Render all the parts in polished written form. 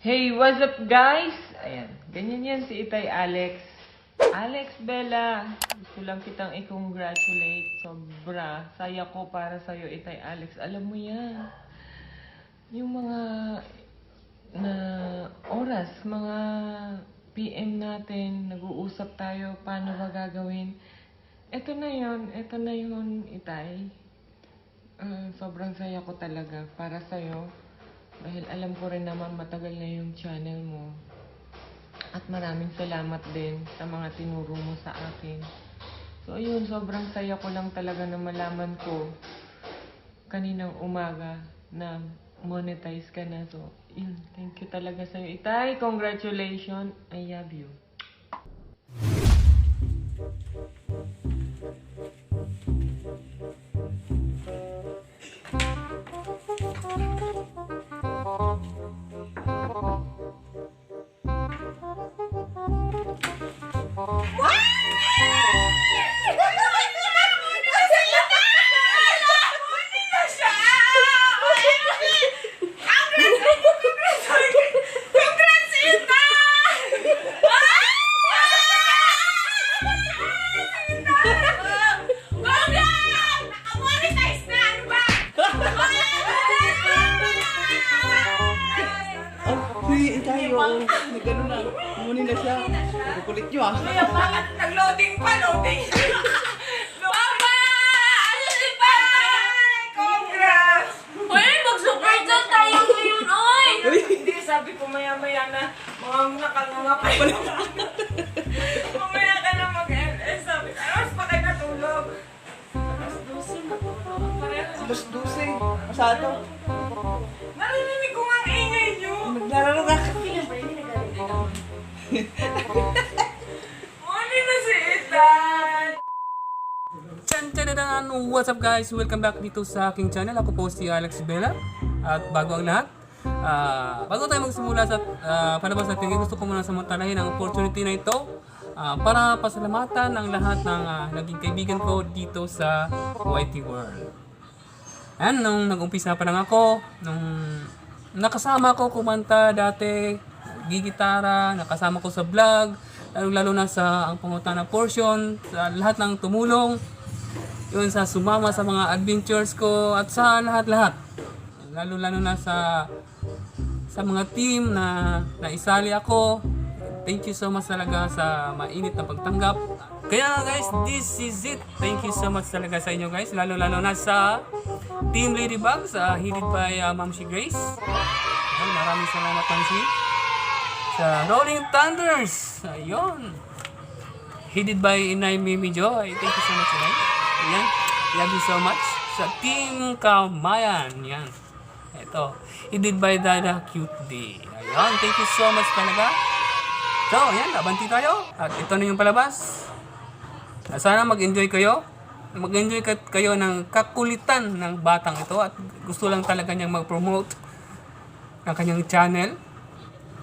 Hey, what's up guys? Ayan, ganyan yan si Itay Alex. Alex Bella, gusto lang kitang i-congratulate. Sobra, saya ko para sa'yo, Itay Alex. Alam mo yan, yung mga na oras, mga PM natin, nag-uusap tayo, paano ba gagawin. Ito na yun, Itay. Sobrang saya ko talaga para sa'yo. Dahil alam ko rin naman matagal na yung channel mo. At maraming salamat din sa mga tinuro mo sa akin. So ayun, sobrang saya ko lang talaga na malaman ko kaninang umaga na monetize ka na. So yun, thank you talaga sa'yo, Itay. Congratulations. I love you. Gano'n na. Muni na siya. Kukulit nyo ah. Kaya bakit nag-loading pa? Loading. Mama! Ano si Pai? Congrats! Uy, mag-super chat tayo ngayon, oy! Hindi, sabi ko maya-maya na mga nakangangapay. Mamaya ka na mag-LS. Sabi ko, alas pa kayo natulog. Alas 12 natulog. Alas 12. Masado. Narinig ko nga ang ingay nyo. Naglalaro ka. Muli na si Ethan! Tantananan! What's up guys? Welcome back dito sa aking channel. Ako po si Alex Bella. At bago ang lahat, bago tayo magsimula sa palabas natin, gusto ko muna samantalahin ang opportunity na ito para pasalamatan ang lahat ng naging kaibigan ko dito sa YT World. And nung nag-umpisa pa lang ako, nung nakasama ko kumanta dati, gigitara, nakasama ko sa vlog, lalo na sa ang pangutana portion, sa lahat ng tumulong, yun sa sumama sa mga adventures ko at sa lahat-lahat. Lalo na sa mga team na naisali ako. Thank you so much talaga sa mainit na pagtanggap. Kaya guys, this is it. Thank you so much talaga sa inyo guys, lalo na sa Team Ladybug, headed by Ma'am She Grace. Maraming salamat Ma'am She. Sa Rolling Thunders, ayun, headed by Inay Mimi Joy. Thank you so much, Inay. Ayan, love you so much. Sa Team Kamayan, yan. Ito, headed by Dada Cute D. Ayun, thank you so much talaga. So, ayan, abanti tayo. At ito na yung palabas. Sana mag-enjoy kayo. Mag-enjoy kayo ng kakulitan ng batang ito. At gusto lang talaga niyang mag-promote ng kanyang channel.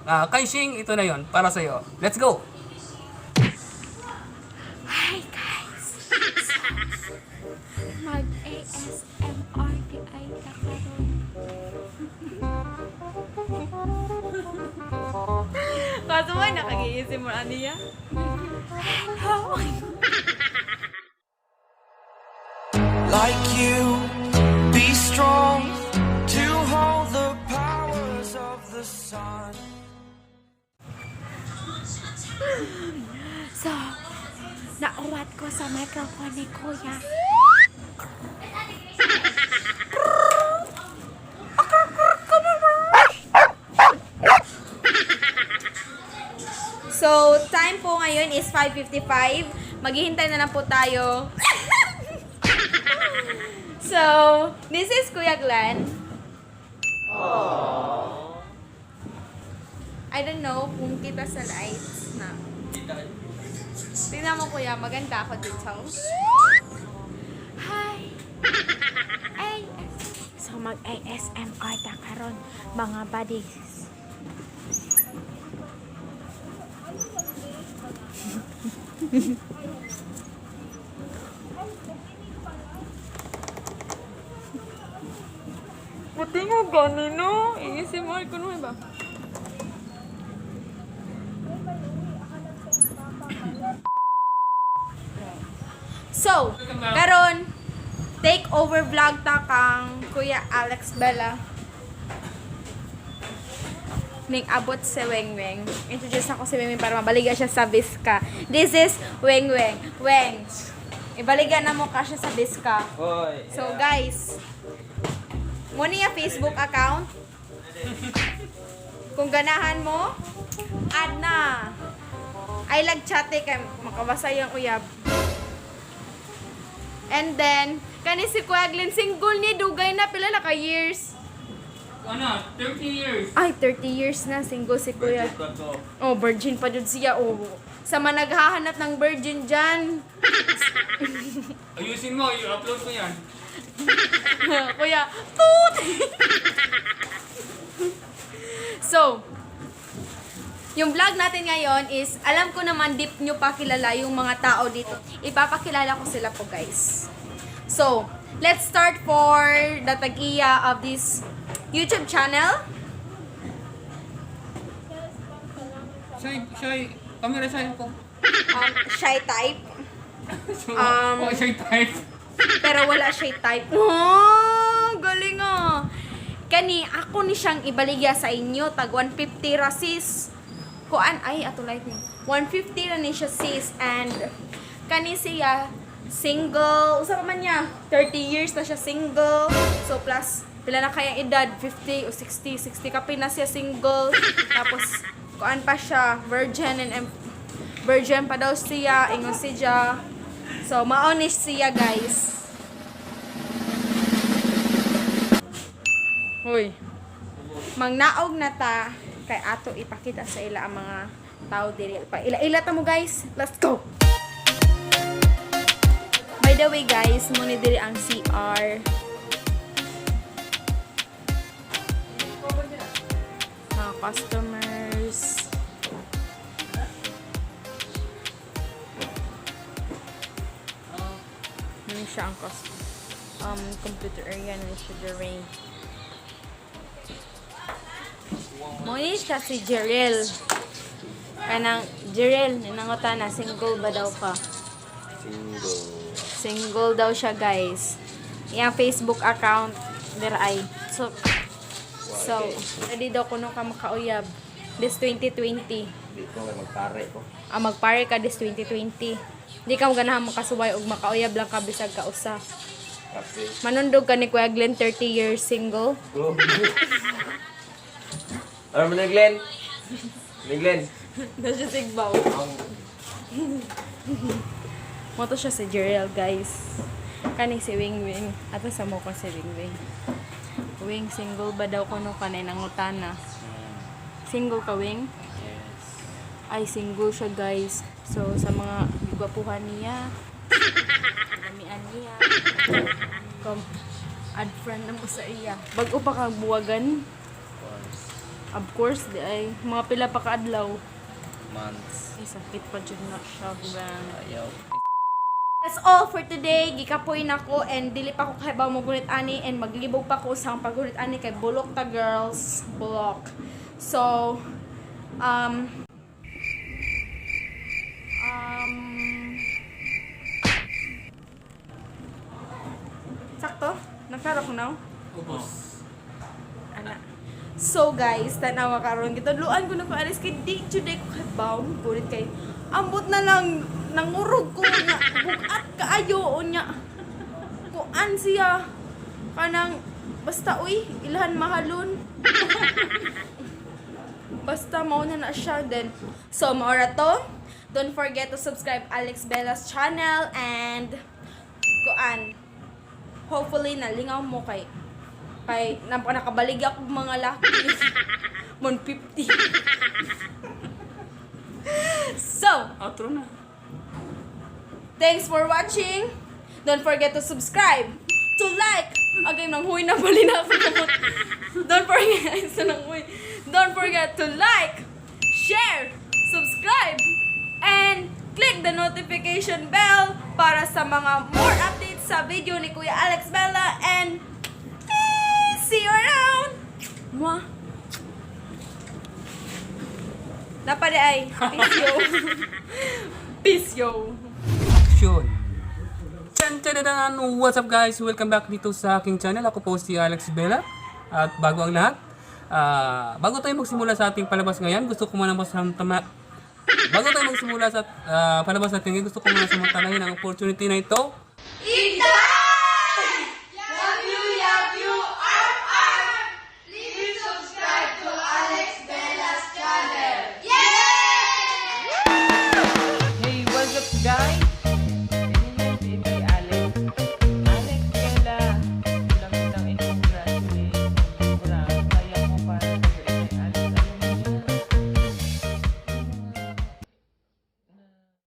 Kay Shing, ito na yon para sa'yo. Let's go! Hi guys! Mag-ASMR di ay kakaroon. Kaso mo, nakag-iisip mo ano yan? Hello! Like you, be strong to hold the powers of the sun. So, nauwat ko sa microphone ni Kuya. So, time po ngayon is 5:55. Maghihintay na lang po tayo. So, this is Kuya Glenn. I don't know kung kita sa lights na. Tingnan mo Kuya, maganda ako dito. Hi! Ay! So, mag-ASMR ta karon mga buddies. Buti nga ganun, no? Iisimahal ko naman ba? So, karon take over vlog ta kang Kuya Alex Bella. Ning abot si Weng Weng. Introduce ako si Weng Weng para mabaliga siya sa Biska. This is Weng Weng. Weng. Ibaliga na mo ka siya sa Biska. So guys, mo niya Facebook account. Kung ganahan mo, add na. Ay chat kay makabasa yung uyab. And then, kani si Kuya Glenn, single ni dugay na pila na ka years. Ano? 30 years. Ay, 30 years na single si Kuya. Oh, virgin pa jud siya. Oh, sa mga naghahanap ng virgin dyan. Ayusin mo, i-upload ko yan. Kuya, toot! So, yung vlog natin ngayon is, alam ko naman deep nyo pa kilala yung mga tao dito. Ipapakilala ko sila po, guys. So, let's start for the tag-iya of this YouTube channel. Shy, camera shy ako. Shy type. So, shy type. Pero wala siya type. Oh, galing ah. Kani, ako ni siyang ibaligya sa inyo. Tag 150 ra sis. Kuan, ay, ato lightning. 150 ra ni siya sis. And, kani siya, single. Usa pa man niya? 30 years na siya single. So, plus, pila na kayang edad? 50 o 60. 60 kapi na siya single. Tapos, kuan pa siya, virgin and virgin pa daw siya. Ingon siya. So, ma-honest siya, guys. Hoy. Mangnaog na ta kay ato ipakita sa ila ang mga tao diri. Ila ta mo, guys. Let's go. By the way, guys, muna diri ang CR. Mga customers. Ano siya ang computer area na siya diri. Muna siya si Jerel. Kanang Jerel, ninangutan na single ba daw ka? Single daw siya, guys. Yang Facebook account there ay. So ready daw kuno ka makauyab this 2020. Hindi ko magpare ko. Magpare ka this 2020. Di ka ganahan makasubay og makauyab lang ka bisag ka usa. Kasi, Manundog ka ni Kuya Glenn 30 years single. ano mo na, Glenn? Ni Glenn? Nasa sigbaw. Moto siya si Jerel, guys. Kani si Wing Wing. Ato sa mo ko si Wing Wing. Wing, single ba daw kuno kanay nangutana? Single ka, Wing? Yes. Ay, single siya, guys. So, sa mga gwapuhan niya, damian niya, add friend na mo sa iya. Bago pa kang buwagan? Of course, di ay. Mga pila pa kaadlaw. Months. Ay, sakit pa dyan na siya. Ayaw. That's all for today. Gikapoy na ko and dili pa ko kahibaw mo gunit ani and maglibog pa ko sa pagunit ani kay Bulok ta girls. Bulok. So, sakto? Nagkara ko na? Ubos. Ana. So guys, tanawa karon gitudluan ko na ko alis kay di today ko kahibaw gunit kay ambot na lang nangurog ko na bugat kaayo nya. Kuan siya kanang basta uy ilhan mahalon. Basta mao na siya then. So maora to. Don't forget to subscribe Alex Bella's channel and kuan. Hopefully nalingaw mo kay nakabalig ako mga laki. 150. So, Outro na. thanks for watching. Don't forget to subscribe, to like. Agay nang huy na bali na ako. Don't forget to like, share, subscribe, and click the notification bell para sa mga more updates sa video ni Kuya Alex Bella and see you around. Mwah. Napade ay. Peace yo. Peace yo. Action. Tadadaan! What's up guys? Welcome back dito sa aking channel. Ako po si Alex Bella. At bago ang lahat, bago tayo magsimula sa ating palabas ngayon, gusto ko muna Bago tayo magsimula sa palabas natin, gusto ko muna samantalahin ang opportunity na ito